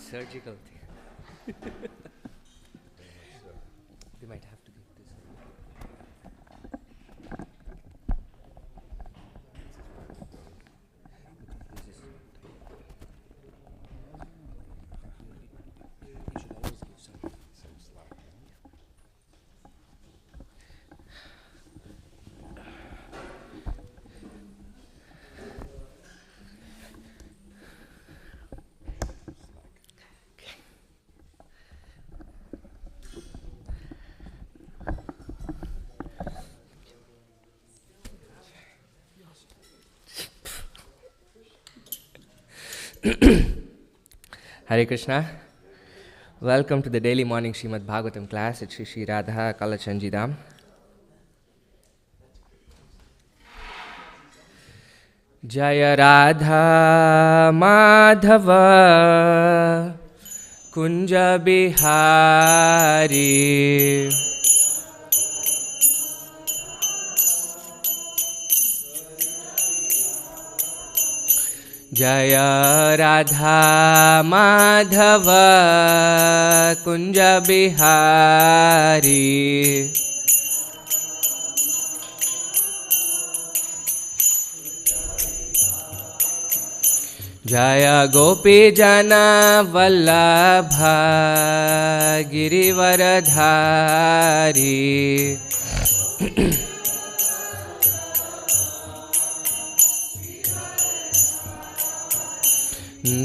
surgical thing. We might have to get this. This is. You should always give some slack. Hare Krishna. Welcome to the daily morning Srimad Bhagavatam class at Shri Shri Radha Kalachandji Dham. Jaya Radha Madhava Kunja Bihari Jaya Radha Madhava Kunja Bihari Jaya Gopi Jana Vallabha Girivaradhari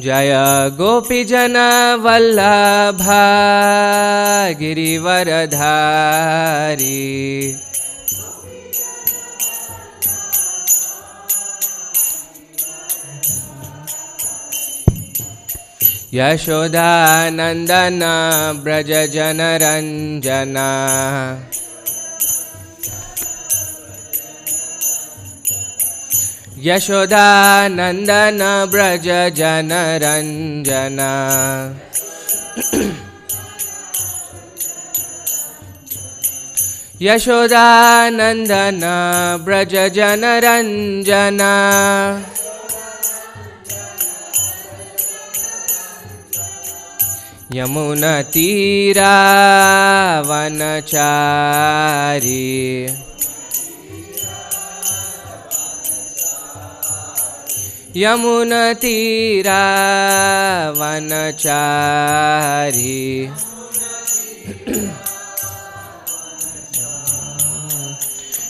Jaya Gopi Jana Vallabha Girivaradhari Yashoda Nandana Braja Jana Ranjana Yashoda Nandana Braja Jana Ranjana Yashoda Nandana Braja Jana Ranjana Yamuna Tira Vanachari Yamuna Tira Vanachari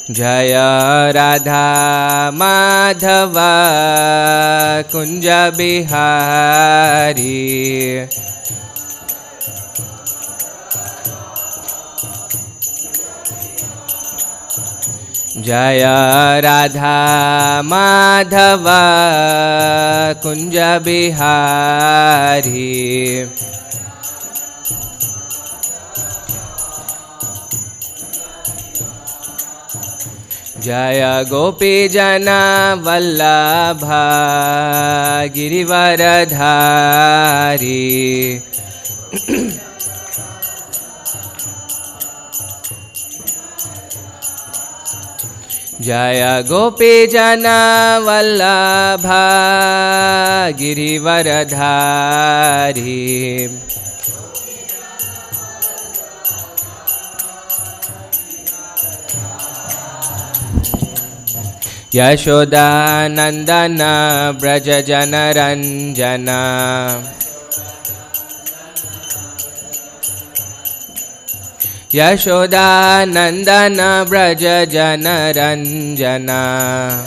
Jaya Radha Madhava Kunja Bihari Jaya Radha Madhava Kunja Bihari Jaya Gopi Jana Vallabha Girivaradhari Jaya Gopi Jana Vallabha Girivaradhari Yashoda Nandana Braja Jana Ranjana Yashoda Nandana Braja Jana Ranjana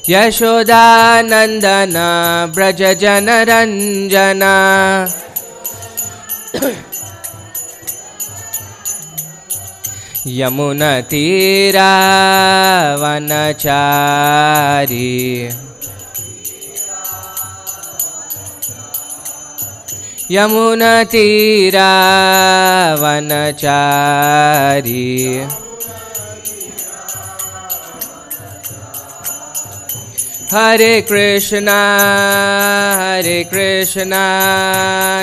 Yashoda Nandana Braja Jana Ranjana Yamuna Tira Vanachari Yamuna Tira Vanachari Hare Krishna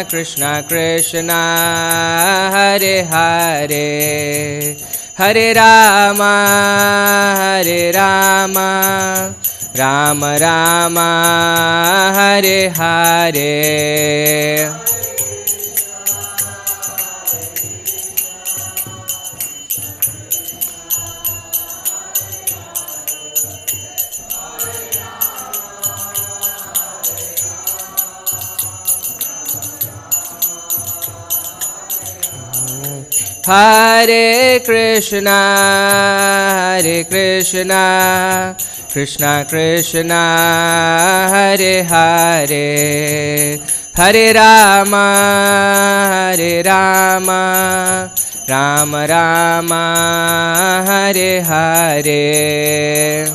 Krishna Krishna Hare Hare Hare Rama Ram Rama Hare Hare Hare Krishna Krishna Krishna Hare Hare Hare Rama Rama Rama Hare Hare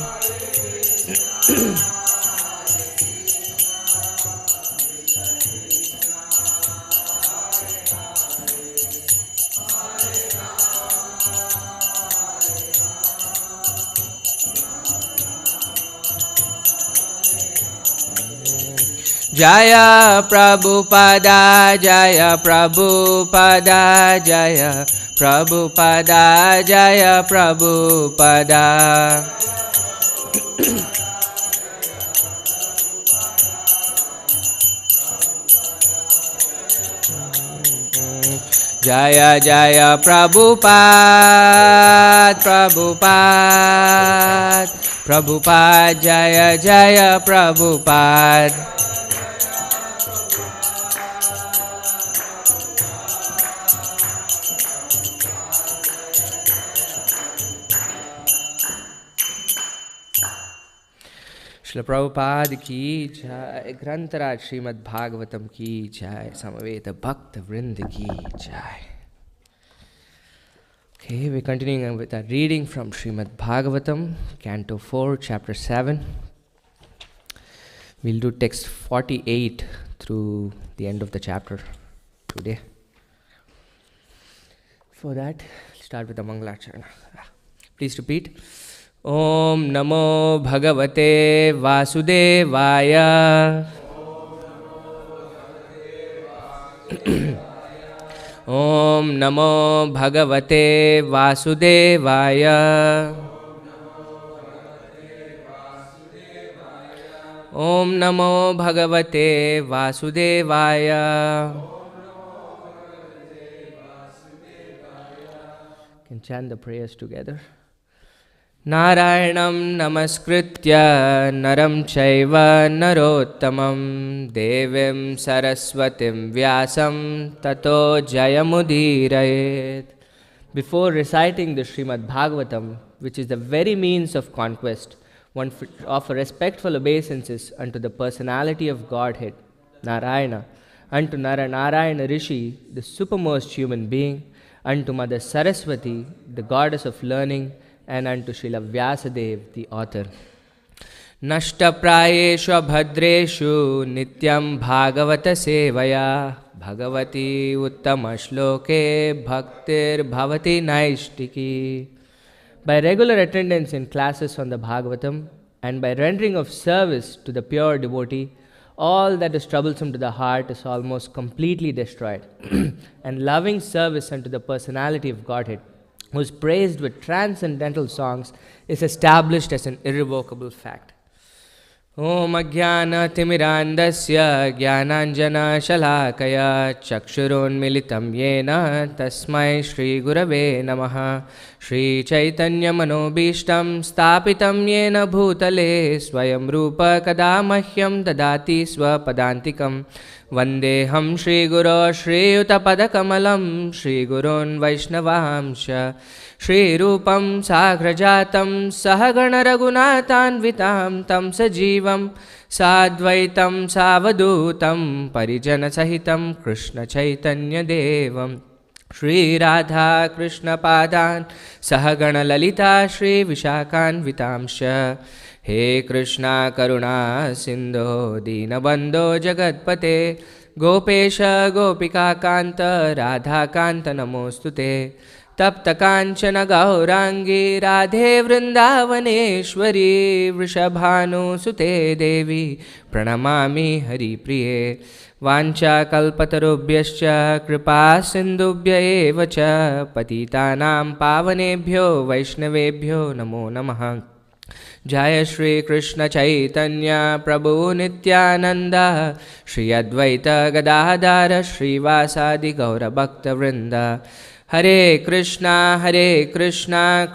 Jaya Prabhupada Jaya Prabhupada Jaya Prabhupada Jaya Prabhupada Jaya Jaya Prabhupada Prabhupada Prabhupada Jaya Jaya Prabhupada Srila Prabhupada ki jai, Grantaraj Srimad Bhagavatam ki jai, Samaveta Bhakta Vrinda ki jai. Okay, we're continuing with our reading from Srimad Bhagavatam, Canto 4, Chapter 7. We'll do text 48 through the end of the chapter today. For that, we'll start with the Mangalacharana. Please repeat. Om Namo Bhagavate Vasudevaya. Om Namo Bhagavate Vasudevaya. Om Namo Bhagavate Vasudevaya. Can chant the prayers together. Narayanam Namaskritya Naram Chaiva Narottamam Devim Saraswatim Vyasam Tato Jayamudirayet. Before reciting the Srimad Bhagavatam, which is the very means of conquest, one offer respectful obeisances unto the personality of Godhead, Narayana, unto Narayana Rishi, the supermost human being, unto Mother Saraswati, the goddess of learning, and unto Srila Vyasadev, the author. Nashta prayeshu bhadreshu nityam bhagavata sevaya bhagavati uttama shloke bhaktir bhavati naishtiki. By regular attendance in classes on the Bhagavatam and by rendering of service to the pure devotee, all that is troublesome to the heart is almost completely destroyed, and loving service unto the personality of Godhead, who is praised with transcendental songs, is established as an irrevocable fact. Om Ajnana Timirandasya Jnananjana Shalakaya Chakshurun Militam Yena Tasmai Shri Gurave Namaha. Shri Chaitanya Manobishtam Stapitam Yena Bhutale Swayam Rupa Kadamahyam Dadati Swapadantikam Vandeham Shri Guru Shri Utapadakamalam Shri Gurun Vaishnavamsha Shri Rupam Sagrajatam Sahagana Raghunathanvitam Tam Sajivam Sadvaitam Savadutam Parijana Sahitam Krishna Chaitanya Devam Shri Radha Krishna Padan Sahagana Lalita Shri Vishakan Vitamsha. He Krishna Karuna Sindho Dinabandho Jagatpate Gopesha Gopika Kanta Radha Kanta Namostute Tapta Kanchana Gaurangi Radhe Vrindavaneshwari Vrishabhanu Sute Devi Pranamami Hari Priye Vancha Kalpatarubhyascha Kripa Sindubhya Evacha Patitanam Pavanebhyo Vaishnavebhyo Namo Namaha. Jaya Shri Krishna Chaitanya Prabhu Nityananda Shri Advaita Gadadhara Shri Vasadi Gaura Bhakta Vrinda. Hare Krishna Krishna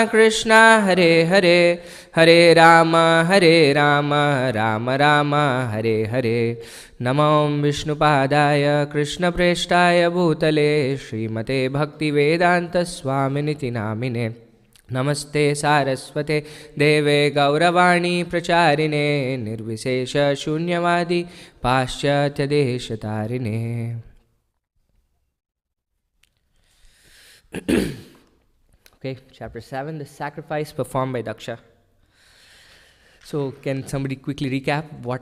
Krishna Hare Hare, Hare Rama Rama Rama Hare Hare. Namam Vishnupadaya Krishna Preshtaya Bhutale Srimate Bhakti Vedanta Swaminiti Namine. Namaste Saraswate Deve Gauravani Pracharine Nirvisesha Shunyavadi Paschatya Deshatarine. Okay, chapter 7, the sacrifice performed by Daksha. So, can somebody quickly recap what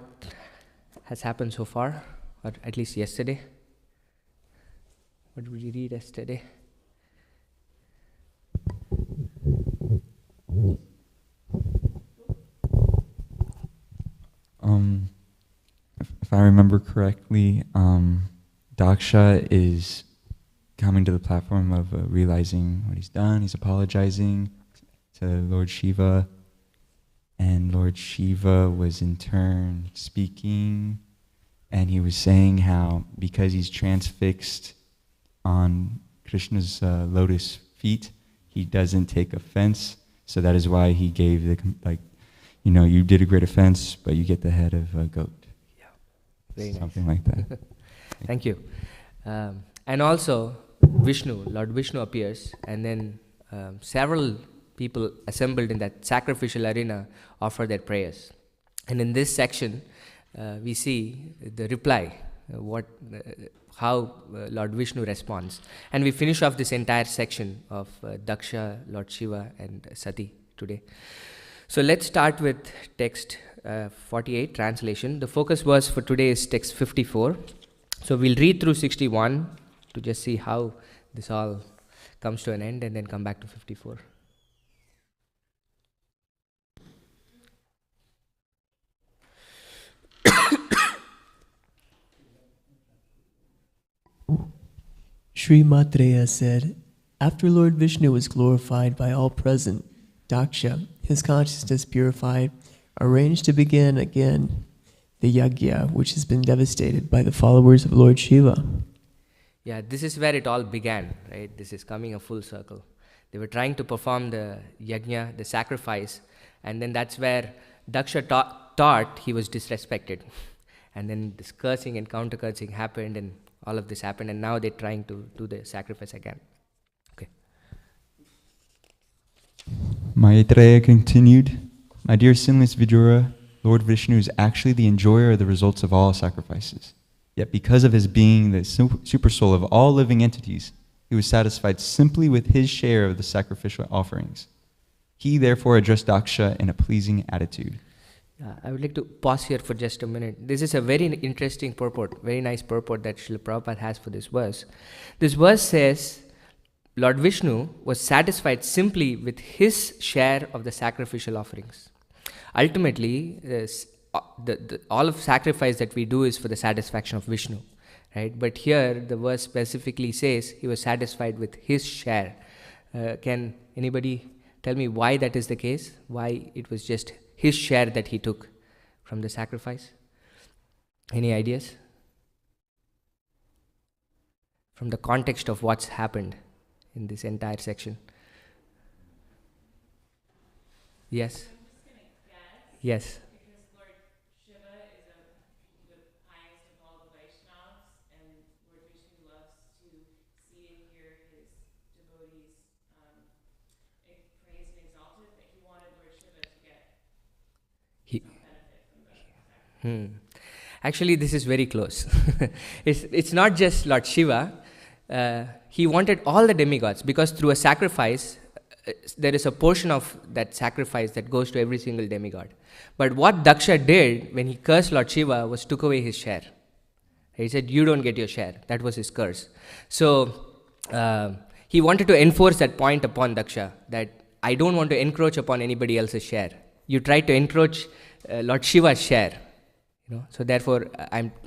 has happened so far, or at least yesterday? What did we read yesterday? If I remember correctly, Daksha is coming to the platform of realizing what he's done. He's apologizing to Lord Shiva, and Lord Shiva was in turn speaking, and he was saying how because he's transfixed on Krishna's lotus feet, he doesn't take offense. So that is why he gave you did a great offense, but you get the head of a goat. Yeah, very Something nice. like that. Thank you. And also, Lord Vishnu appears, and then several people assembled in that sacrificial arena offer their prayers. And in this section, we see the reply, how Lord Vishnu responds. And we finish off this entire section of Daksha, Lord Shiva, and Sati today. So let's start with text 48, translation. The focus verse for today is text 54. So we'll read through 61 to just see how this all comes to an end, and then come back to 54. Sri Maitreya said, after Lord Vishnu was glorified by all present, Daksha, his consciousness purified, arranged to begin again the yajna which has been devastated by the followers of Lord Shiva. Yeah, this is where it all began, right? This is coming a full circle. They were trying to perform the yajna, the sacrifice, and then that's where Daksha thought he was disrespected. And then this cursing and counter-cursing happened, and all of this happened, and now they're trying to do the sacrifice again. Okay. Maitreya continued, my dear sinless Vidura, Lord Vishnu is actually the enjoyer of the results of all sacrifices. Yet because of his being the supersoul of all living entities, he was satisfied simply with his share of the sacrificial offerings. He therefore addressed Daksha in a pleasing attitude. I would like to pause here for just a minute. This is a very interesting purport, very nice purport that Srila Prabhupada has for this verse. This verse says, Lord Vishnu was satisfied simply with his share of the sacrificial offerings. Ultimately, all of sacrifice that we do is for the satisfaction of Vishnu, right? But here, the verse specifically says he was satisfied with his share. Can anybody tell me why that is the case? Why it was just his share that he took from the sacrifice? Any ideas? From the context of what's happened in this entire section. Yes? Yes. Because Lord Shiva is the highest of all the Vaishnavas, and Lord Vishnu loves to see and hear his devotees praised and exalted, that he wanted Lord Shiva to get some benefit from the sacrifice. Actually, this is very close. It's not just Lord Shiva. He wanted all the demigods, because through a sacrifice, there is a portion of that sacrifice that goes to every single demigod. But what Daksha did when he cursed Lord Shiva was took away his share. He said, you don't get your share. That was his curse. So he wanted to enforce that point upon Daksha, that I don't want to encroach upon anybody else's share. You try to encroach Lord Shiva's share. So therefore,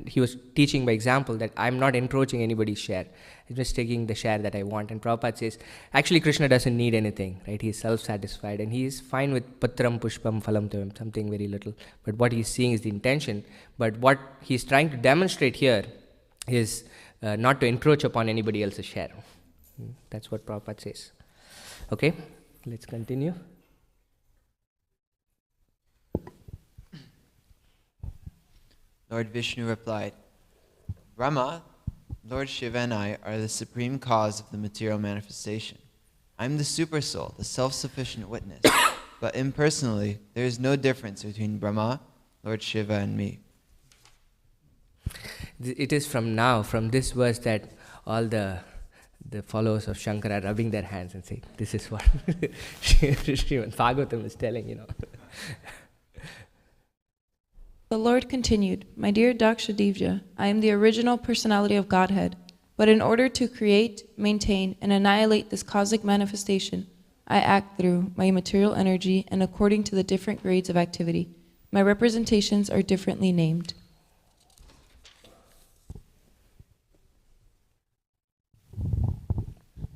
he was teaching by example that I'm not encroaching anybody's share. I'm just taking the share that I want. And Prabhupada says, actually Krishna doesn't need anything, right? He's self-satisfied and he is fine with patram pushpam phalam tavam, something very little. But what he's seeing is the intention. But what he's trying to demonstrate here is not to encroach upon anybody else's share. That's what Prabhupada says. Okay, let's continue. Lord Vishnu replied, Brahma, Lord Shiva and I are the supreme cause of the material manifestation. I am the supersoul, the self-sufficient witness. But impersonally, there is no difference between Brahma, Lord Shiva and me. It is from this verse that all the followers of Shankara are rubbing their hands and saying, this is what Srimad Bhagavatam is telling, The Lord continued, My dear Dakshadevya, I am the original personality of Godhead, but in order to create, maintain, and annihilate this cosmic manifestation, I act through my material energy and according to the different grades of activity. My representations are differently named.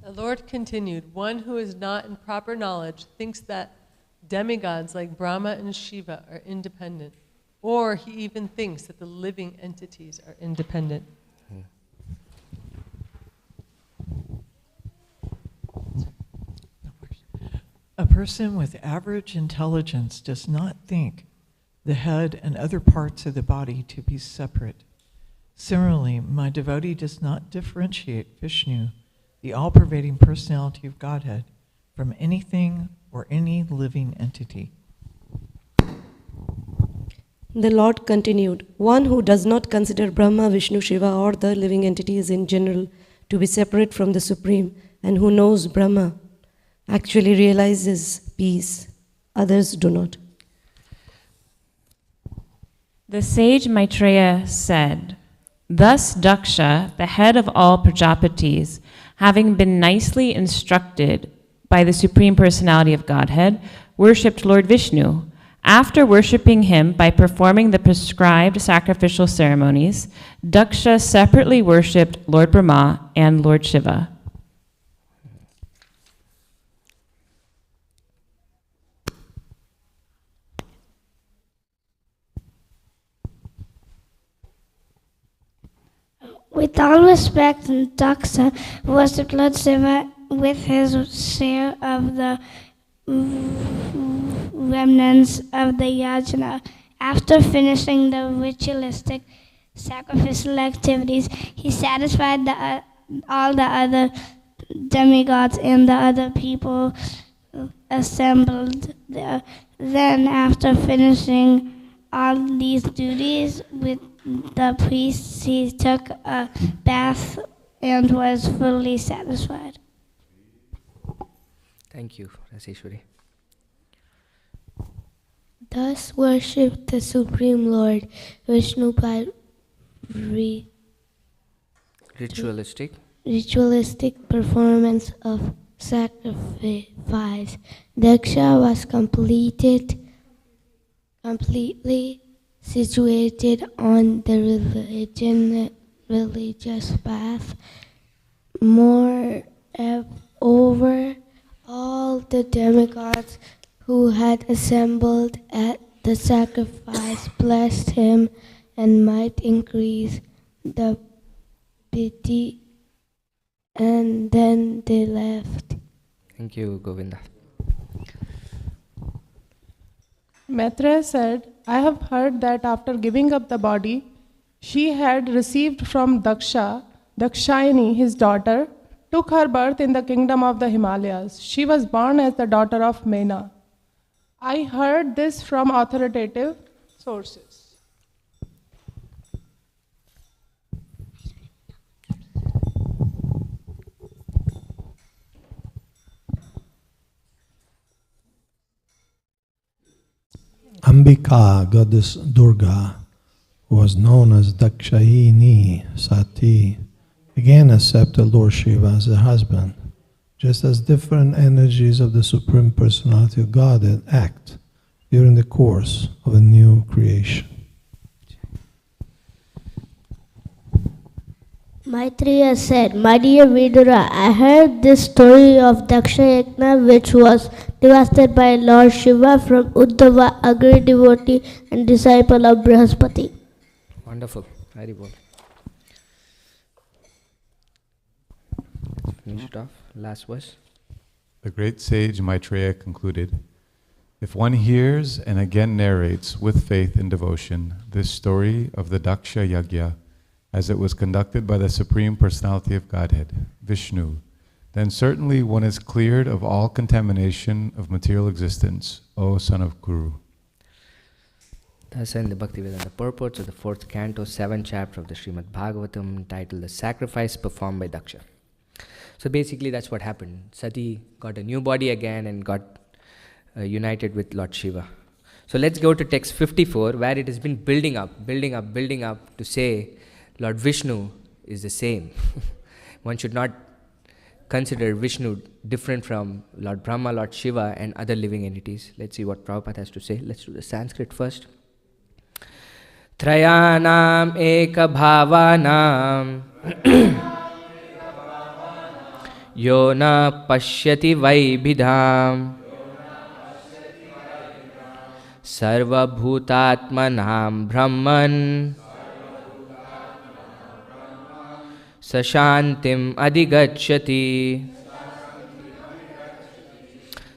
The Lord continued, one who is not in proper knowledge thinks that demigods like Brahma and Shiva are independent. Or he even thinks that the living entities are independent. A person with average intelligence does not think the head and other parts of the body to be separate. Similarly, my devotee does not differentiate Vishnu, the all-pervading personality of Godhead, from anything or any living entity. The Lord continued, one who does not consider Brahma, Vishnu, Shiva or the living entities in general to be separate from the Supreme and who knows Brahma actually realizes peace. Others do not. The sage Maitreya said, Thus Daksha, the head of all Prajapatis, having been nicely instructed by the Supreme Personality of Godhead, worshipped Lord Vishnu. After worshipping him by performing the prescribed sacrificial ceremonies, Daksha separately worshipped Lord Brahma and Lord Shiva. With all respect, Daksha worshipped Lord Shiva with his share of the remnants of the yajna. After finishing the ritualistic sacrificial activities, he satisfied all the other demigods and the other people assembled there. Then, after finishing all these duties with the priests, he took a bath and was fully satisfied. Thank you, Raseshwari. Thus worship the Supreme Lord Vishnu by ritualistic performance of sacrifice. Daksha was completely situated on the religious path. Moreover, all the demigods who had assembled at the sacrifice blessed him and might increase the pity, and then they left. Thank you, Govinda. Maitreya said, I have heard that after giving up the body, she had received from Daksha, Dakshayani, his daughter, took her birth in the kingdom of the Himalayas. She was born as the daughter of Mena. I heard this from authoritative sources. Ambika, goddess Durga, who was known as Dakshayini Sati, again accepted Lord Shiva as her husband, just as different energies of the Supreme Personality of Godhead act during the course of a new creation. Maitreya said, My dear Vidura, I heard this story of Dakshayagna which was devastated by Lord Shiva from Uddhava, a great devotee and disciple of Brihaspati. Wonderful. Very well. Finish it off. Last verse. The great sage Maitreya concluded, if one hears and again narrates with faith and devotion this story of the Daksha Yagya as it was conducted by the Supreme Personality of Godhead, Vishnu, then certainly one is cleared of all contamination of material existence, O son of Kuru. Thus in the Bhaktivedanta purports of the 4th canto, 7th chapter of the Srimad Bhagavatam, entitled The Sacrifice Performed by Daksha. So basically that's what happened. Sati got a new body again and got united with Lord Shiva. So let's go to text 54, where it has been building up to say Lord Vishnu is the same. One should not consider Vishnu different from Lord Brahma, Lord Shiva and other living entities. Let's see what Prabhupada has to say. Let's do the Sanskrit first. Trayanam eka bhavanam yo na pashyati vaibhidham sarva bhutatmanam brahman sashantim adhigacchati.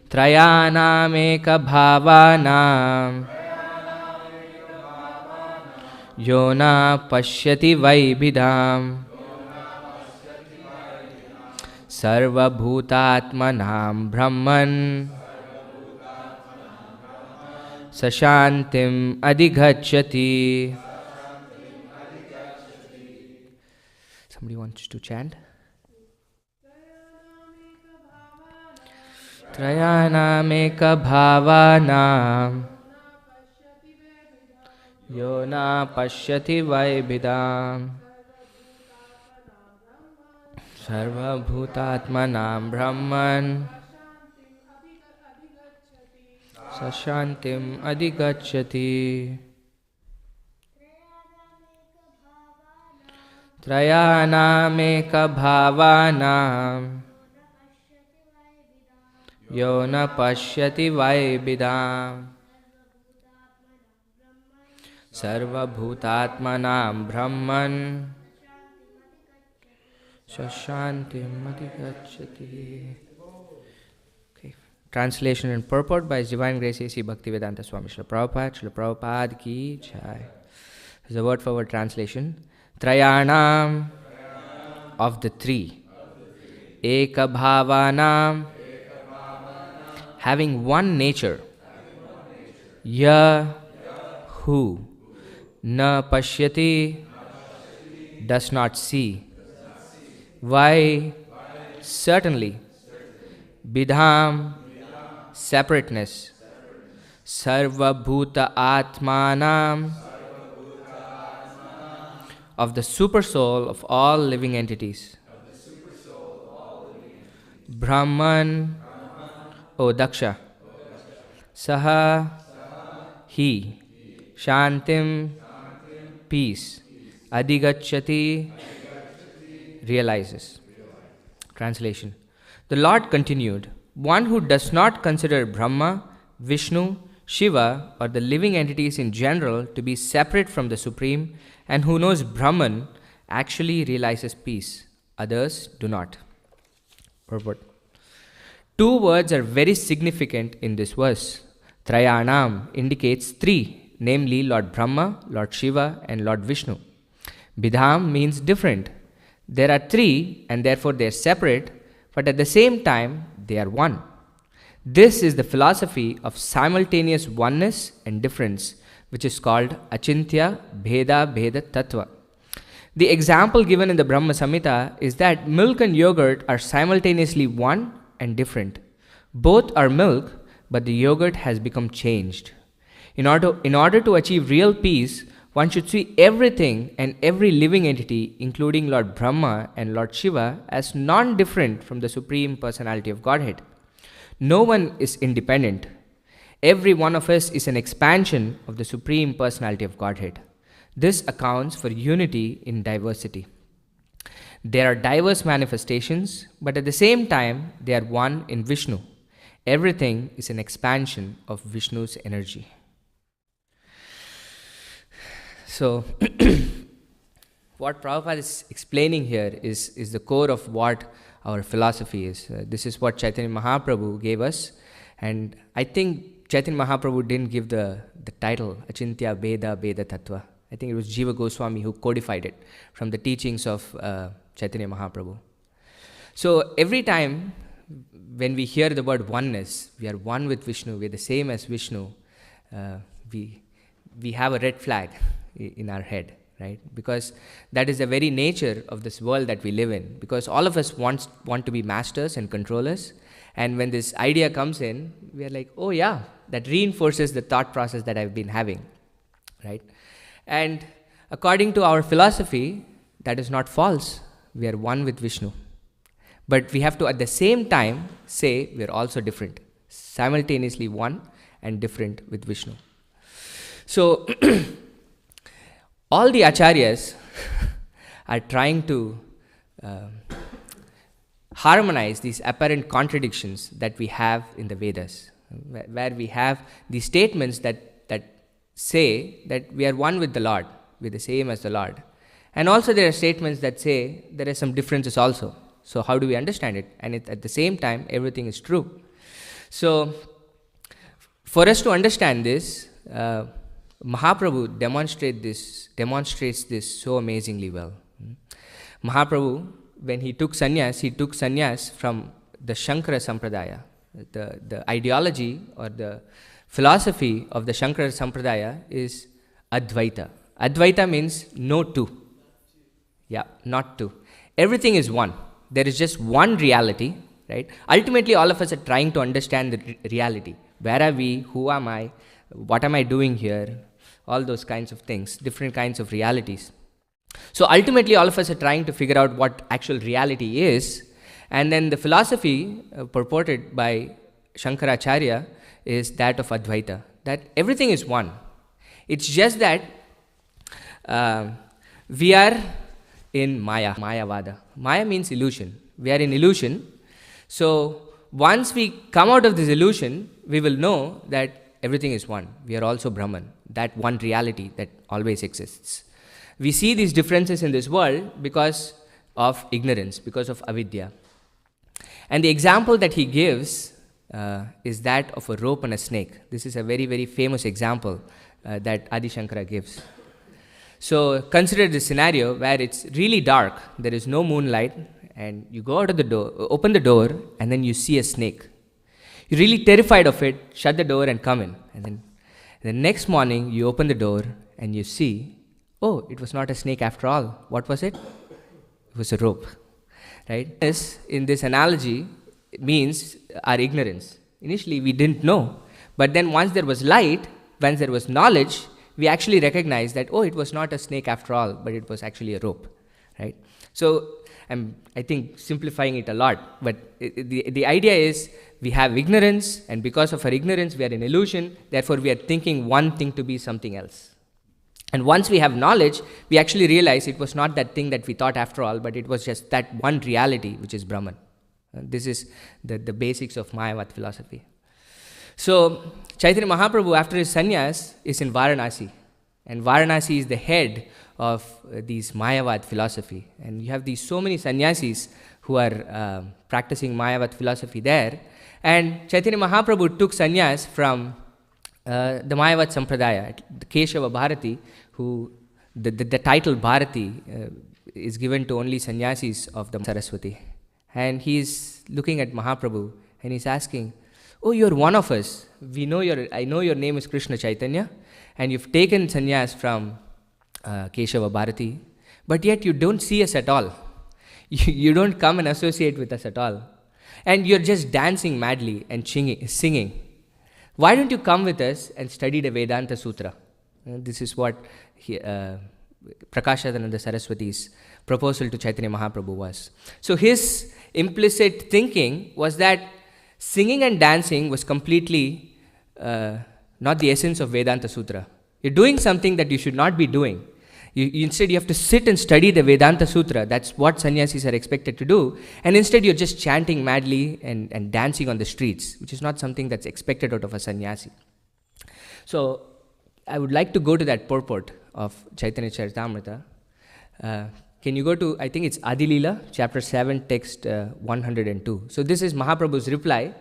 Trayanam eka bhavanam yo na pashyati vaibhidham sarva bhutatmanam brahman sashantim adhigacchati. Somebody wants to chant? Trayanameka bhavanam yo na pashyati vaibhidam sarva bhutatmanam brahman sashantim adhigacchati. Trayanameka bhavanam yo na pashyati vaibhidam sarva bhutatmanam brahman sashantim adhigacchati. Okay. Translation and purport by His Divine Grace A.C. Bhaktivedanta Swami Srila Prabhupada. Srila Prabhupada ki jai. This is a word for word translation. Trayanam, of the three. Eka bhavanam, having one nature. Ya, who. Na pashyati, does not see. Why? Certainly. Bidham, separateness. Sarva bhuta atmanam, of the super soul of all living entities. Brahman, O Daksha. Saha, he. Shantim, peace. Adhigacchati, realizes. Translation. The Lord continued, one who does not consider Brahma, Vishnu, Shiva or the living entities in general to be separate from the Supreme and who knows Brahman actually realizes peace. Others do not. Purport. Two words are very significant in this verse. Trayanam indicates three, namely Lord Brahma, Lord Shiva and Lord Vishnu. Bidham means different. There are three and therefore they are separate, but at the same time they are one. This is the philosophy of simultaneous oneness and difference, which is called Achintya Bheda Bheda Tattva. The example given in the Brahma Samhita is that milk and yogurt are simultaneously one and different. Both are milk, but the yogurt has become changed. In order to achieve real peace, one should see everything and every living entity, including Lord Brahma and Lord Shiva, as non-different from the Supreme Personality of Godhead. No one is independent. Every one of us is an expansion of the Supreme Personality of Godhead. This accounts for unity in diversity. There are diverse manifestations, but at the same time, they are one in Vishnu. Everything is an expansion of Vishnu's energy. So, what Prabhupada is explaining here is the core of what our philosophy is. This is what Chaitanya Mahaprabhu gave us, and I think Chaitanya Mahaprabhu didn't give the title Achintya Veda Veda Tattva. I think it was Jiva Goswami who codified it from the teachings of Chaitanya Mahaprabhu. So every time when we hear the word oneness, we are one with Vishnu, we are the same as Vishnu, we have a red flag in our head, right? Because that is the very nature of this world that we live in. Because all of us want to be masters and controllers, and when this idea comes in, we are like, oh yeah, that reinforces the thought process that I've been having, right? And according to our philosophy, that is not false. We are one with Vishnu. But we have to at the same time say we are also different, simultaneously one and different with Vishnu. So, all the acharyas are trying to harmonize these apparent contradictions that we have in the Vedas, where we have these statements that say that we are one with the Lord, we are the same as the Lord. And also there are statements that say there are some differences also. So how do we understand it? And at the same time, everything is true. So, for us to understand this, Mahaprabhu demonstrates this so amazingly well. Mahaprabhu, when he took sannyas from the Shankara Sampradaya. The ideology or the philosophy of the Shankara Sampradaya is Advaita. Advaita means no two. Yeah, not two. Everything is one. There is just one reality, right? Ultimately, all of us are trying to understand the reality. Where are we? Who am I? What am I doing here? All those kinds of things, different kinds of realities. So ultimately, all of us are trying to figure out what actual reality is. And then the philosophy purported by Shankaracharya is that of Advaita, that everything is one. It's just that we are in Maya, Mayavada. Maya means illusion. We are in illusion. So once we come out of this illusion, we will know that everything is one. We are also Brahman, that one reality that always exists. We see these differences in this world because of ignorance, because of avidya. And the example that he gives is that of a rope and a snake. This is a very, very famous example that Adi Shankara gives. So consider this scenario where it's really dark, there is no moonlight, and you go out of the door, open the door, and then you see a snake. You're really terrified of it, shut the door and come in. And then the next morning you open the door and you see, oh, it was not a snake after all. What was it? It was a rope. Right? This, in this analogy, it means our ignorance. Initially we didn't know. But then once there was light, once there was knowledge, we actually recognized that, oh, it was not a snake after all, but it was actually a rope. Right? So I'm, I think, simplifying it a lot. But the idea is we have ignorance, and because of our ignorance, we are in illusion. Therefore, we are thinking one thing to be something else. And once we have knowledge, we actually realize it was not that thing that we thought after all, but it was just that one reality, which is Brahman. This is the basics of Mayavad philosophy. So, Chaitanya Mahaprabhu, after his sannyas, is in Varanasi. And Varanasi is the head of these Mayavad philosophy. And you have these so many sannyasis who are practicing Mayavad philosophy there. And Chaitanya Mahaprabhu took sannyas from the Mayavad Sampradaya, the Keshava Bharati, who the title Bharati is given to only sannyasis of the Saraswati. And he's looking at Mahaprabhu and he's asking, oh, you're one of us. I know your name is Krishna Chaitanya, and you've taken sannyas from Keshava Bharati, but yet you don't see us at all. You don't come and associate with us at all. And you're just dancing madly and singing. Why don't you come with us and study the Vedanta Sutra? This is what Prakashadananda Saraswati's proposal to Chaitanya Mahaprabhu was. So his implicit thinking was that singing and dancing was completely not the essence of Vedanta Sutra. You're doing something that you should not be doing. Instead, you have to sit and study the Vedanta Sutra. That's what sannyasis are expected to do. And instead, you're just chanting madly and dancing on the streets, which is not something that's expected out of a sannyasi. So, I would like to go to that purport of Chaitanya Charitamrita. Can you go to, I think it's Adilila, chapter 7, text 102. So, this is Mahaprabhu's reply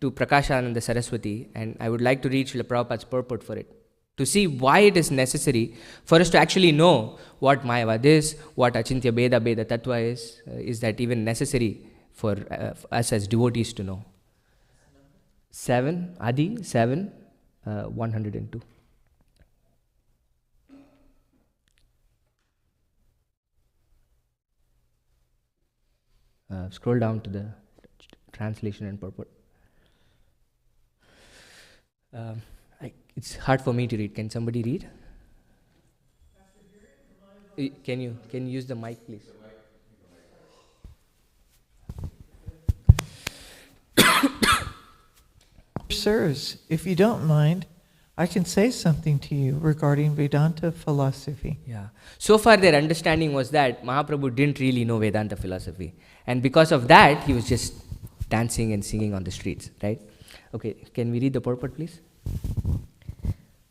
to Prakashananda Saraswati, and I would like to read Srila Prabhupada's purport for it, to see why it is necessary for us to actually know what Mayavad is, what Achintya Beda Beda Tattva is that even necessary for us as devotees to know. 7, Adi 7, 102. Scroll down to the translation and purport. It's hard for me to read. Can somebody read? Can you use the mic, please? Sirs, if you don't mind, I can say something to you regarding Vedanta philosophy. Yeah. So far their understanding was that Mahaprabhu didn't really know Vedanta philosophy. And because of that, he was just dancing and singing on the streets, right? Okay, can we read the purport, please?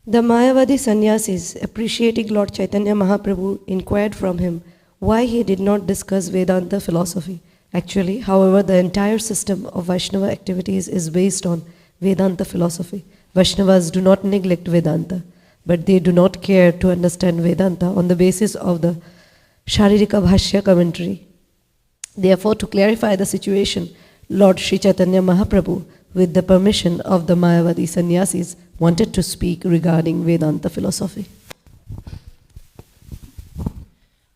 The Mayavadi sannyasis, appreciating Lord Chaitanya Mahaprabhu, inquired from him why he did not discuss Vedanta philosophy. Actually, however, the entire system of Vaishnava activities is based on Vedanta philosophy. Vaishnavas do not neglect Vedanta, but they do not care to understand Vedanta on the basis of the Sharirika Bhashya commentary. Therefore, to clarify the situation, Lord Sri Chaitanya Mahaprabhu, with the permission of the Mayavadi sannyasis, wanted to speak regarding Vedanta philosophy.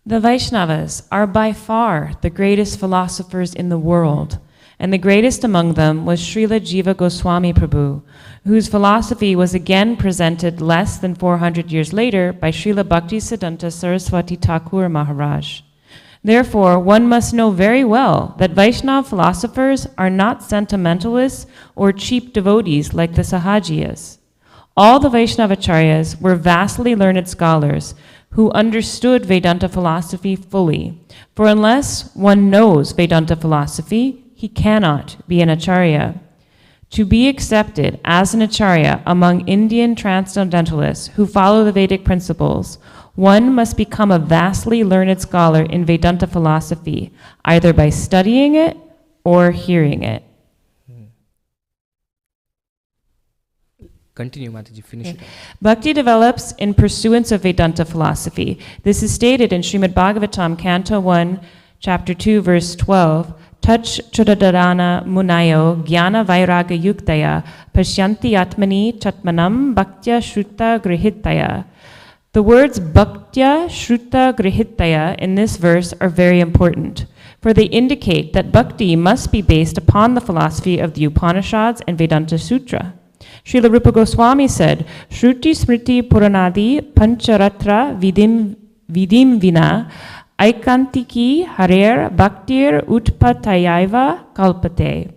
The Vaishnavas are by far the greatest philosophers in the world, and the greatest among them was Srila Jiva Goswami Prabhu, whose philosophy was again presented less than 400 years later by Srila Bhaktisiddhanta Saraswati Thakur Maharaj. Therefore, one must know very well that Vaishnava philosophers are not sentimentalists or cheap devotees like the Sahajiyas. All the Vaishnavacharyas were vastly learned scholars who understood Vedanta philosophy fully, for unless one knows Vedanta philosophy, he cannot be an acharya. To be accepted as an acharya among Indian transcendentalists who follow the Vedic principles, one must become a vastly learned scholar in Vedanta philosophy, either by studying it or hearing it. Continue, Mataji, finish it. Bhakti develops in pursuance of Vedanta philosophy. This is stated in Srimad Bhagavatam, Canto 1, Chapter 2, verse 12. Tach Chodadharana Munayo Jnana Vairaga Yuktaya Pashyanti Atmani Chatmanam Bhaktya Shruta Grihitaya. The words Bhaktya Shruta Grihitaya in this verse are very important, for they indicate that bhakti must be based upon the philosophy of the Upanishads and Vedanta Sutra. Srila Rupa Goswami said, Shruti Smriti Puranadi Pancharatra Vidim Vina Aikantiki Harer Bhaktir Utpatayaiva Kalpate.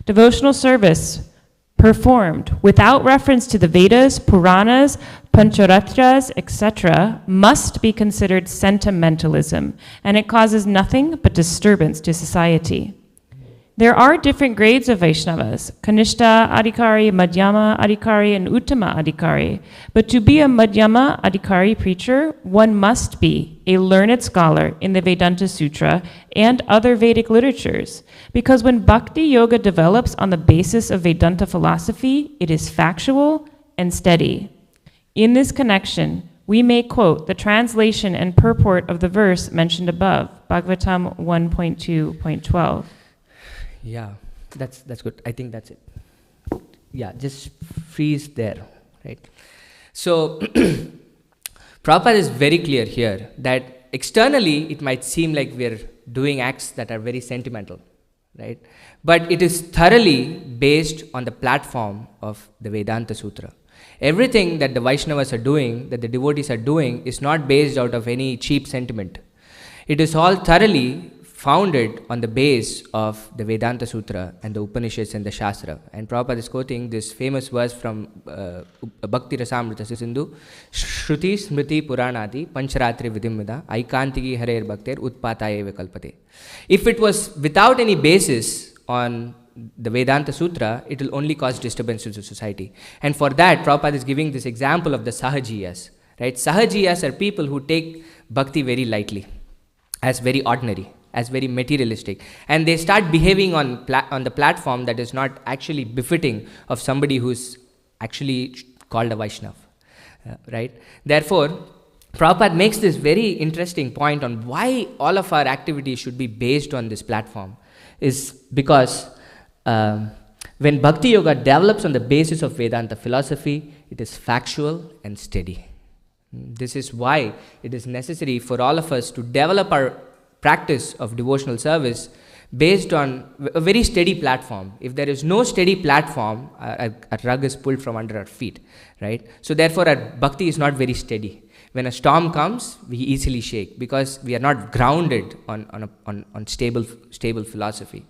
Devotional service performed without reference to the Vedas, Puranas, Pancharatras, etc., must be considered sentimentalism, and it causes nothing but disturbance to society. There are different grades of Vaishnavas, Kanishta Adhikari, Madhyama Adhikari, and Uttama Adhikari. But to be a Madhyama Adhikari preacher, one must be a learned scholar in the Vedanta Sutra and other Vedic literatures. Because when Bhakti Yoga develops on the basis of Vedanta philosophy, it is factual and steady. In this connection, we may quote the translation and purport of the verse mentioned above, Bhagavatam 1.2.12. Yeah, that's good. I think that's it. Yeah, just freeze there, right? So, Prabhupada is very clear here that externally it might seem like we're doing acts that are very sentimental, right? But it is thoroughly based on the platform of the Vedanta Sutra. Everything that the Vaishnavas are doing, that the devotees are doing, is not based out of any cheap sentiment. It is all thoroughly founded on the base of the Vedanta Sutra and the Upanishads and the Shastra. And Prabhupada is quoting this famous verse from Bhakti Rasamrita Sindhu, Shruti Smriti Puranadi Pancharatri Vidimvida Aikantiki Harer Bhakter Utpataye Vikalpate. If it was without any basis on the Vedanta Sutra, it will only cause disturbance to the society. And for that, Prabhupada is giving this example of the Sahajiyas. Right? Sahajiyas are people who take bhakti very lightly, as very ordinary, as very materialistic, and they start behaving on the platform that is not actually befitting of somebody who's actually called a Vaishnava, right? Therefore, Prabhupada makes this very interesting point on why all of our activities should be based on this platform, is because when Bhakti Yoga develops on the basis of Vedanta philosophy, it is factual and steady. This is why it is necessary for all of us to develop our practice of devotional service based on a very steady platform. If there is no steady platform, a rug is pulled from under our feet, right? So therefore our bhakti is not very steady. When a storm comes, we easily shake because we are not grounded on stable philosophy.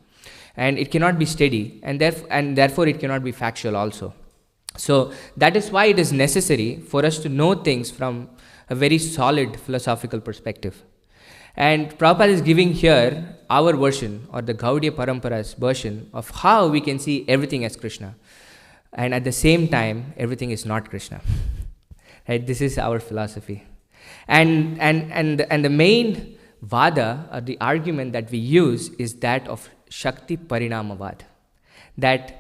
And it cannot be steady, and therefore it cannot be factual also. So that is why it is necessary for us to know things from a very solid philosophical perspective. And Prabhupada is giving here our version, or the Gaudiya Parampara's version, of how we can see everything as Krishna. And at the same time, everything is not Krishna. Right? This is our philosophy. And the main vada, or the argument that we use, is that of Shakti Parinamavad. That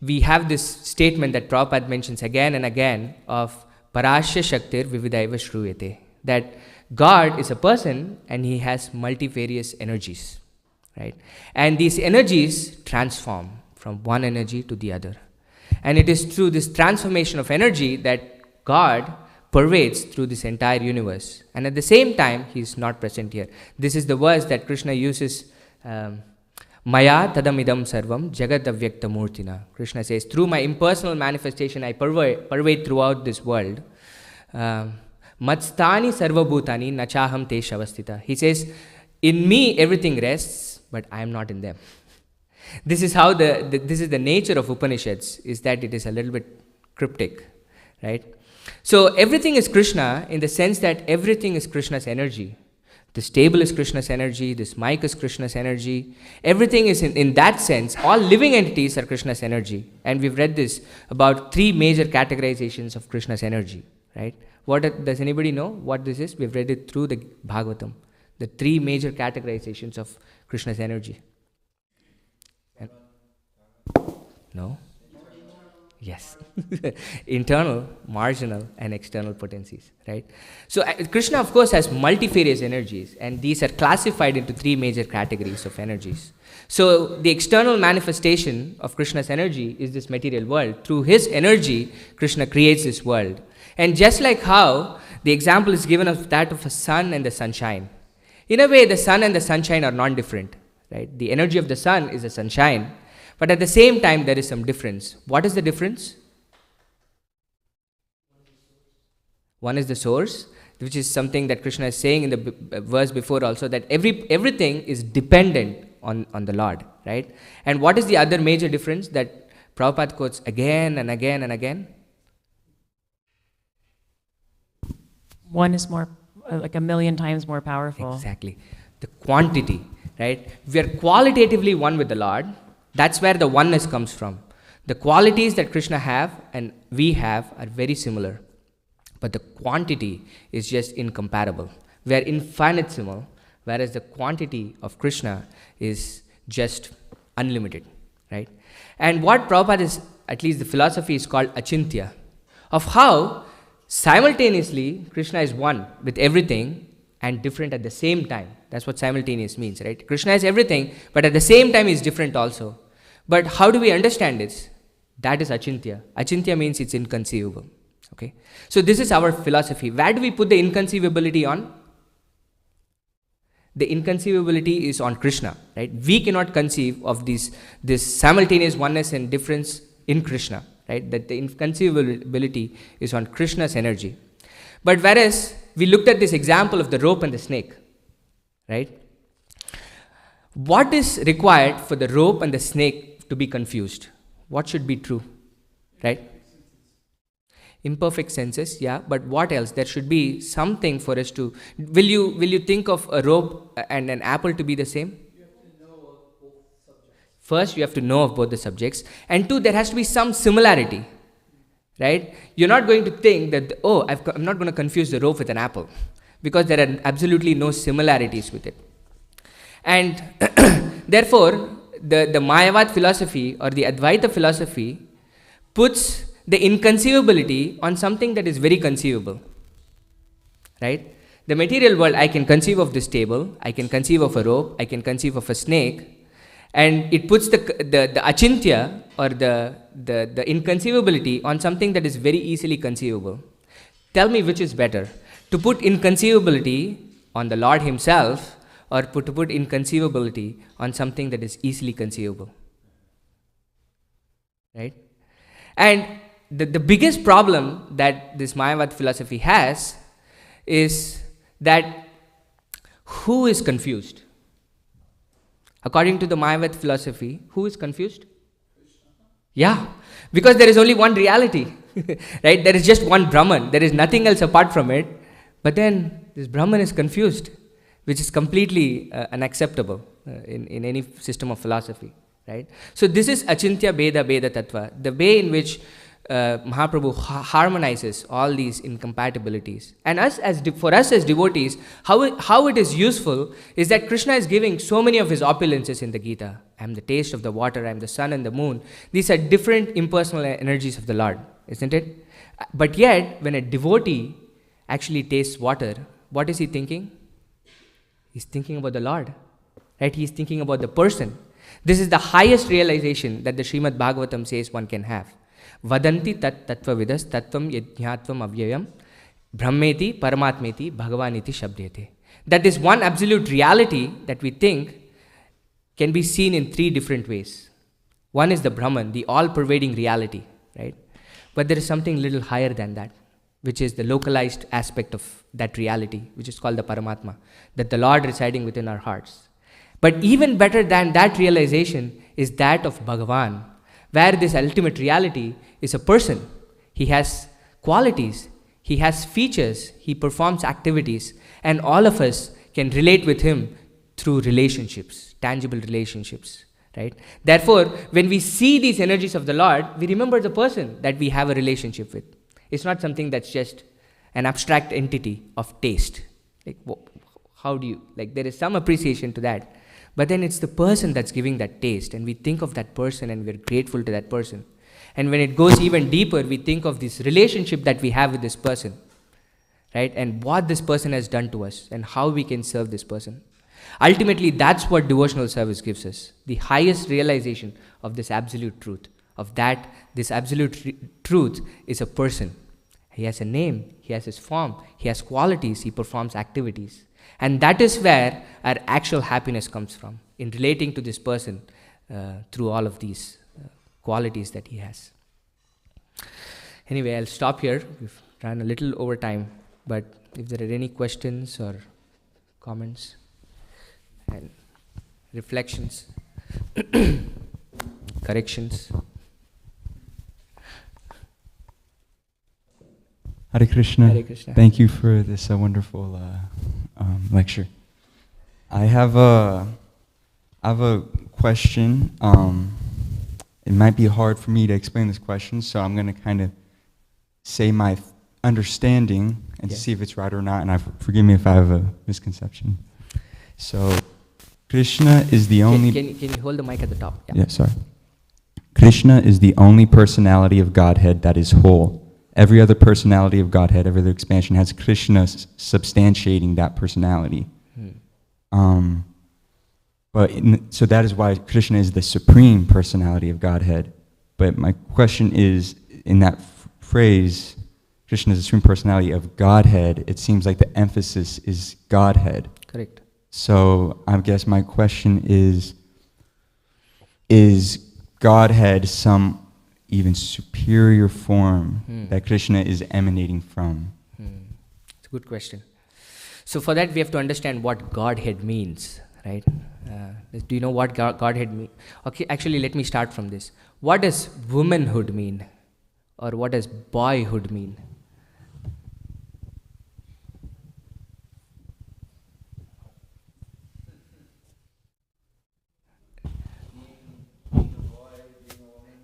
we have this statement that Prabhupada mentions again and again of Parashya Shaktir Vividaiva Shruyate. That God is a person and he has multifarious energies, right? And these energies transform from one energy to the other. And it is through this transformation of energy that God pervades through this entire universe. And at the same time, he is not present here. This is the verse that Krishna uses, Maya tadamidam sarvam jagat avyakta murtina. Krishna says, through my impersonal manifestation, I pervade throughout this world. Matstani sarvabhutani nachaham te shavastita. He says, in me everything rests, but I am not in them. This is how this is the nature of Upanishads, is that it is a little bit cryptic, right? So everything is Krishna in the sense that everything is Krishna's energy. This table is Krishna's energy, this mic is Krishna's energy. Everything is in that sense, all living entities are Krishna's energy. And we've read this about 3 major categorizations of Krishna's energy, right? Does anybody know what this is? We've read it through the Bhagavatam. The 3 major categorizations of Krishna's energy. No? Yes. Internal, marginal, and external potencies, right? So Krishna, of course, has multifarious energies, and these are classified into 3 major categories of energies. So the external manifestation of Krishna's energy is this material world. Through his energy, Krishna creates this world. And just like how the example is given of that of a sun and the sunshine. In a way, the sun and the sunshine are non-different, right? The energy of the sun is the sunshine, but at the same time, there is some difference. What is the difference? One is the source, which is something that Krishna is saying in the verse before also, that everything is dependent on the Lord, right? And what is the other major difference that Prabhupada quotes again and again and again? One is more, like 1,000,000 times more powerful. Exactly. The quantity, right? We are qualitatively one with the Lord. That's where the oneness comes from. The qualities that Krishna have and we have are very similar. But the quantity is just incomparable. We are infinitesimal, whereas the quantity of Krishna is just unlimited, right? And what Prabhupada is, at least the philosophy is called achintya, of how simultaneously Krishna is one with everything and different at the same time. That's what simultaneous means, right? Krishna is everything, but at the same time he is different also. But how do we understand this? That is achintya. Achintya means it's inconceivable. Okay? So this is our philosophy. Where do we put the inconceivability on? The inconceivability is on Krishna, right? We cannot conceive of this simultaneous oneness and difference in Krishna, right? That the inconceivability is on Krishna's energy. But whereas we looked at this example of the rope and the snake, right? What is required for the rope and the snake to be confused? What should be true? Right? Imperfect senses, yeah, but what else? There should be something for us to... Will you think of a rope and an apple to be the same? First, you have to know of both the subjects. And two, there has to be some similarity. Right? You're not going to think that, I'm not going to confuse the rope with an apple. Because there are absolutely no similarities with it. And therefore, the Mayavad philosophy or the Advaita philosophy puts the inconceivability on something that is very conceivable. Right? The material world, I can conceive of this table, I can conceive of a rope, I can conceive of a snake, and it puts the achintya or the inconceivability on something that is very easily conceivable. Tell me which is better, to put inconceivability on the Lord Himself or to put inconceivability on something that is easily conceivable. Right? And the biggest problem that this Mayavad philosophy has is that who is confused? According to the Mayavad philosophy, who is confused? Yeah, because there is only one reality, right? There is just one Brahman. There is nothing else apart from it. But then this Brahman is confused, which is completely unacceptable in any system of philosophy, right? So this is Achintya Beda Beda Tattva, the way in which Mahaprabhu harmonizes all these incompatibilities. And for us as devotees, how it is useful is that Krishna is giving so many of his opulences in the Gita. I am the taste of the water, I am the sun and the moon. These are different impersonal energies of the Lord, isn't it? But yet, when a devotee actually tastes water, what is he thinking? He's thinking about the Lord, right? He's thinking about the person. This is the highest realization that the Srimad Bhagavatam says one can have. Vadanti tat tattva vidas tattvam yajñatvam avyayam brahmeti paramatmeti bhagavaniti shabdete. That is one absolute reality that we think can be seen in three different ways. One is the Brahman, the all-pervading reality, right? But there is something little higher than that, which is the localized aspect of that reality, which is called the Paramatma, that the Lord residing within our hearts. But even better than that realization is that of Bhagavan, where this ultimate reality is a person. He has qualities, he has features, he performs activities, and all of us can relate with him through relationships, tangible relationships, right? Therefore, when we see these energies of the Lord, we remember the person that we have a relationship with. It's not something that's just an abstract entity of taste. Like, how do you, like, there is some appreciation to that. But then it's the person that's giving that taste, and we think of that person and we're grateful to that person. And when it goes even deeper, we think of this relationship that we have with this person, right? And what this person has done to us and how we can serve this person. Ultimately, that's what devotional service gives us, the highest realization of this absolute truth, of that this absolute truth is a person. He has a name, he has his form, he has qualities, he performs activities. And that is where our actual happiness comes from, in relating to this person through all of these qualities that he has. Anyway, I'll stop here. We've run a little over time, but if there are any questions or comments and reflections, corrections. Hare Krishna. Hare Krishna. Thank you for this wonderful lecture. I have a question. It might be hard for me to explain this question, so I'm going to kind of say my understanding and see if it's right or not, and forgive me if I have a misconception. So, Krishna is the only... Can you hold the mic at the top? Yeah, sorry. Krishna is the only personality of Godhead that is whole. Every other personality of Godhead, every other expansion has Krishna substantiating that personality. So that is why Krishna is the supreme personality of Godhead. But my question is, in that phrase, Krishna is the supreme personality of Godhead, it seems like the emphasis is Godhead. Correct. So I guess my question is Godhead some even superior form that Krishna is emanating from? It's a good question. So for that we have to understand what Godhead means, right? Do you know what Godhead means? Okay, actually, let me start from this. What does womanhood mean? Or what does boyhood mean?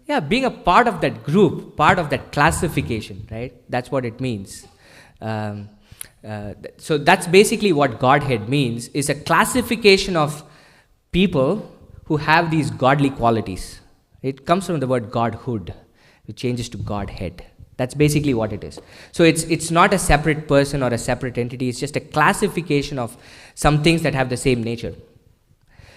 Yeah, being a part of that group, part of that classification, right? That's what it means. So that's basically what Godhead means, is a classification of people who have these godly qualities. It comes from the word godhood, which changes to Godhead. That's basically what it is. So it's not a separate person or a separate entity, it's just a classification of some things that have the same nature.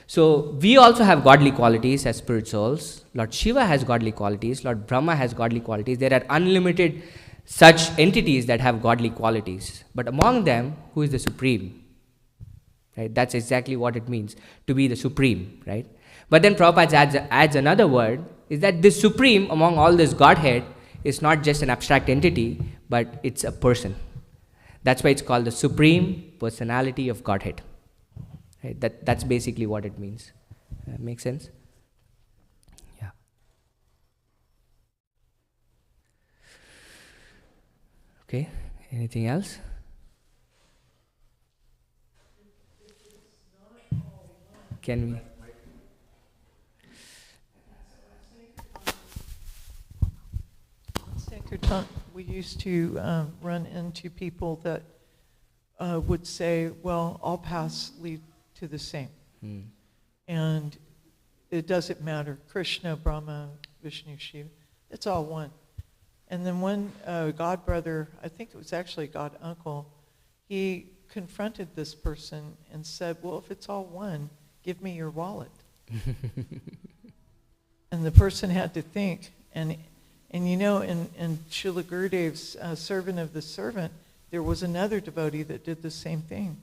So we also have godly qualities as spirit souls. Lord Shiva has godly qualities. Lord Brahma has godly qualities. There are unlimited such entities that have godly qualities. But among them, who is the supreme? Right? That's exactly what it means to be the supreme. Right? But then Prabhupada adds another word, is that this supreme among all this Godhead is not just an abstract entity, but it's a person. That's why it's called the Supreme Personality of Godhead. Right? That's basically what it means. Make sense? Yeah. Okay. Anything else? Can we? Sankirtan, we used to run into people that would say, well, all paths lead to the same. And it doesn't matter, Krishna, Brahma, Vishnu, Shiva, it's all one. And then one god brother, I think it was actually god uncle, he confronted this person and said, well, if it's all one, give me your wallet. And the person had to think, and you know, in Srila Gurudev's Servant of the Servant, there was another devotee that did the same thing.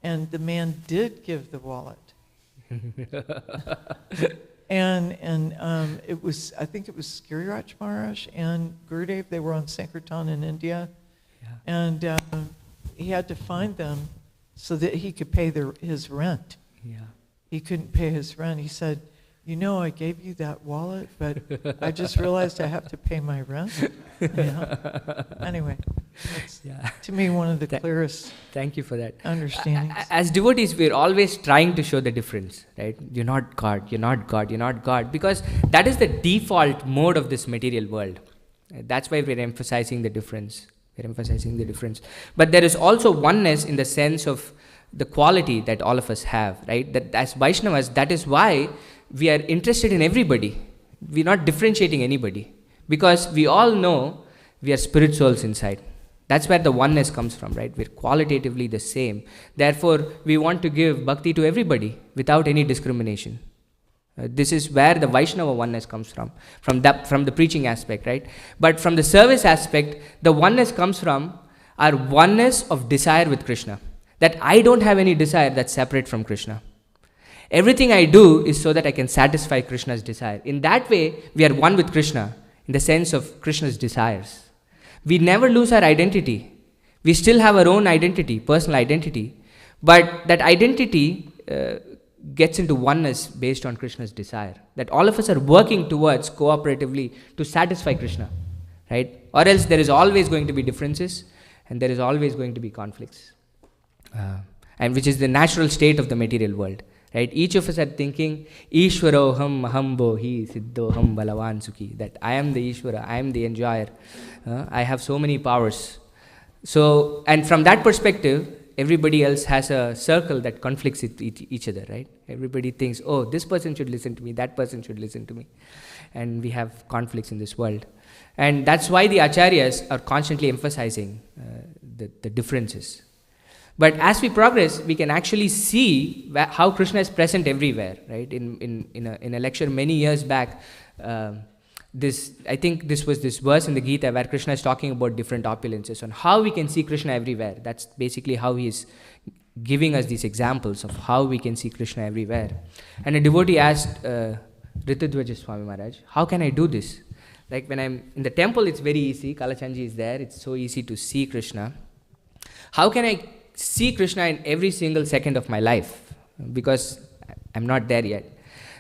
And the man did give the wallet. and it was, I think it was Giriraj Maharaj and Gurudev, they were on Sankirtan in India. Yeah. And he had to find them so that he could pay his rent. Yeah. He couldn't pay his rent. He said, you know, I gave you that wallet, but I just realized I have to pay my rent. Yeah. Anyway, that's, to me, one of the clearest. Thank you for that. Understandings. As devotees, we're always trying to show the difference, right? You're not God, you're not God, you're not God, because that is the default mode of this material world. That's why we're emphasizing the difference. We're emphasizing the difference. But there is also oneness in the sense of the quality that all of us have, right? That as Vaishnavas, that is why we are interested in everybody. We're not differentiating anybody, because we all know we are spirit souls inside. That's where the oneness comes from, right? We're qualitatively the same. Therefore, we want to give bhakti to everybody without any discrimination. This is where the Vaishnava oneness comes from the preaching aspect, right? But from the service aspect, the oneness comes from our oneness of desire with Krishna. That I don't have any desire that's separate from Krishna. Everything I do is so that I can satisfy Krishna's desire. In that way, we are one with Krishna in the sense of Krishna's desires. We never lose our identity. We still have our own identity, personal identity. But that identity gets into oneness based on Krishna's desire. That all of us are working towards cooperatively to satisfy Krishna. Right? Or else there is always going to be differences and there is always going to be conflicts. And which is the natural state of the material world. Right? Each of us are thinking, Ishwaroham Mahambohi Siddhoham Balavan Sukhi. That I am the Ishwara, I am the enjoyer. I have so many powers. So, and from that perspective, everybody else has a circle that conflicts with each other, right? Everybody thinks, oh, this person should listen to me, that person should listen to me. And we have conflicts in this world. And that's why the acharyas are constantly emphasizing the differences. But as we progress, we can actually see how Krishna is present everywhere, right? In a lecture many years back, I think this was this verse in the Gita where Krishna is talking about different opulences and how we can see Krishna everywhere. That's basically how he is giving us these examples of how we can see Krishna everywhere. And a devotee asked Ritudvaja Swami Maharaj, how can I do this? Like when I'm in the temple, it's very easy. Kalachanji is there. It's so easy to see Krishna. How can I see Krishna in every single second of my life? because I'm not there yet.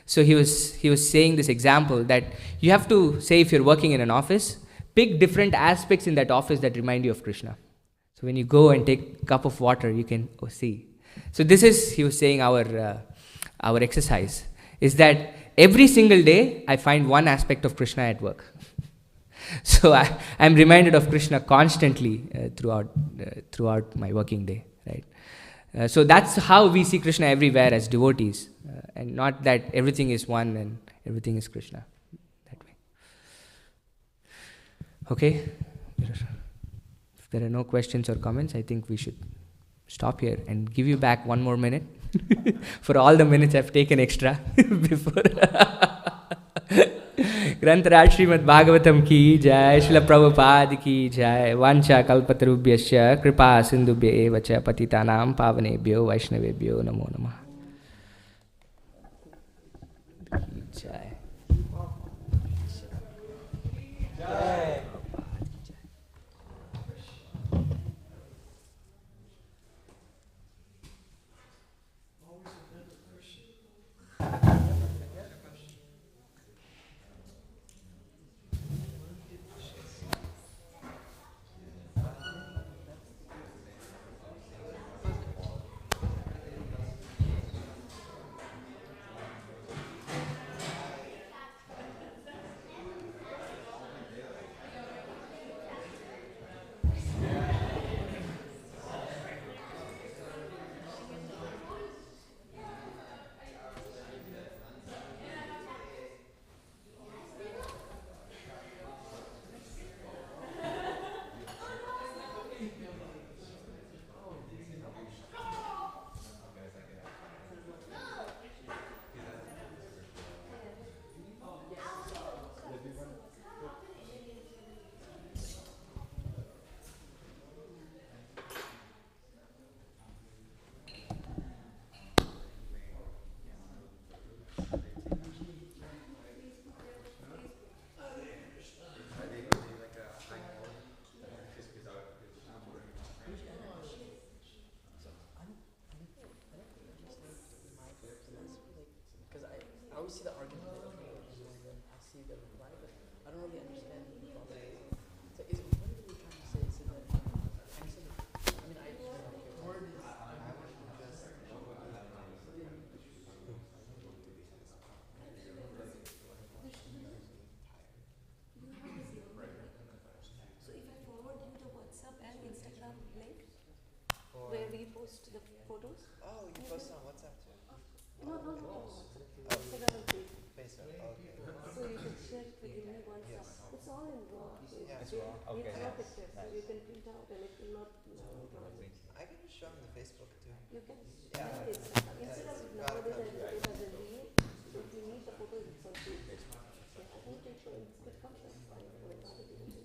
So he was saying this example that you have to say, if you're working in an office, pick different aspects in that office that remind you of Krishna. So when you go and take a cup of water, you can see. So this is, he was saying, our exercise is that every single day I find one aspect of Krishna at work. So I'm reminded of Krishna constantly throughout my working day, right? So that's how we see Krishna everywhere as devotees, and not that everything is one and everything is Krishna, that way. Okay? If there are no questions or comments, I think we should stop here and give you back 1 more minute for all the minutes I've taken extra before. ग्रंथराज Shrimad Bhagavatam की जय, श्रील प्रभुपाद की जय। वांछा कल्पतरुभ्यश्च कृपा सिंधुभ्य एव च पतितानां पावनेभ्यो वैष्णवेभ्यो नमो नमः। जय। See the argument and then I see the reply, but I don't really understand the problem. So is what are we trying to say? So that I mean I word is So if I forward you the WhatsApp and Instagram link where we post the photos. Oh, you post on WhatsApp too? No, not WhatsApp. Instagram and Facebook. Okay. So you can share it with me once. Yes. It's all in raw. Yeah, It's raw. Okay. raw pictures, so you can print out and it will not. I can just show them the Facebook too. You can. Yeah. Instagram is nowadays it has a reel. So if you need the photos, it's on Facebook. Yeah, I think it comes as fine for another video.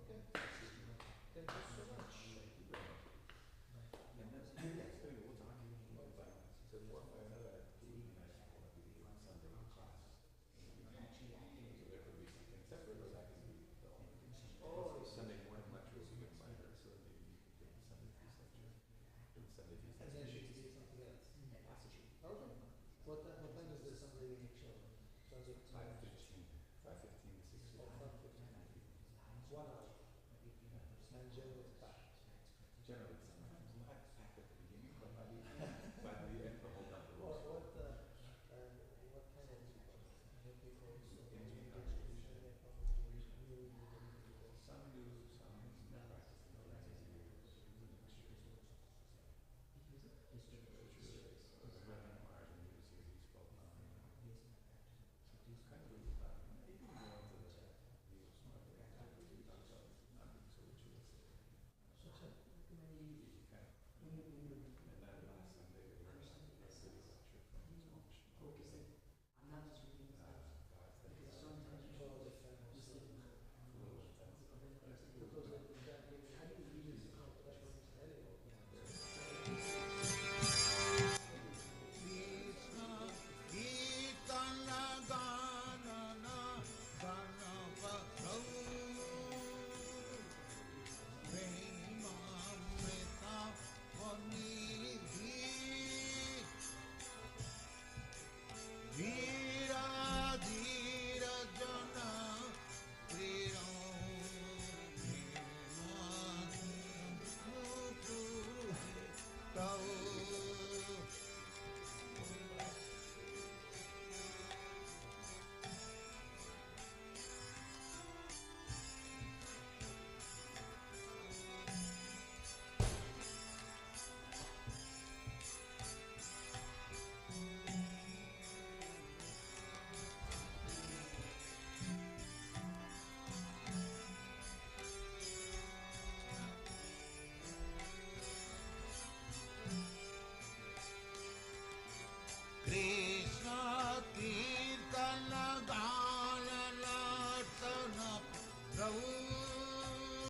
Okay. Thank you so much. Oh, Sunday morning lecture will be given by her, so maybe you could give the Sunday feast lecture. Sunday feast and then she can do something else. Okay. What time is the Sunday show? Sunday? 5:15, 5:15, 6:15. Oh, 5:15. 1 hour.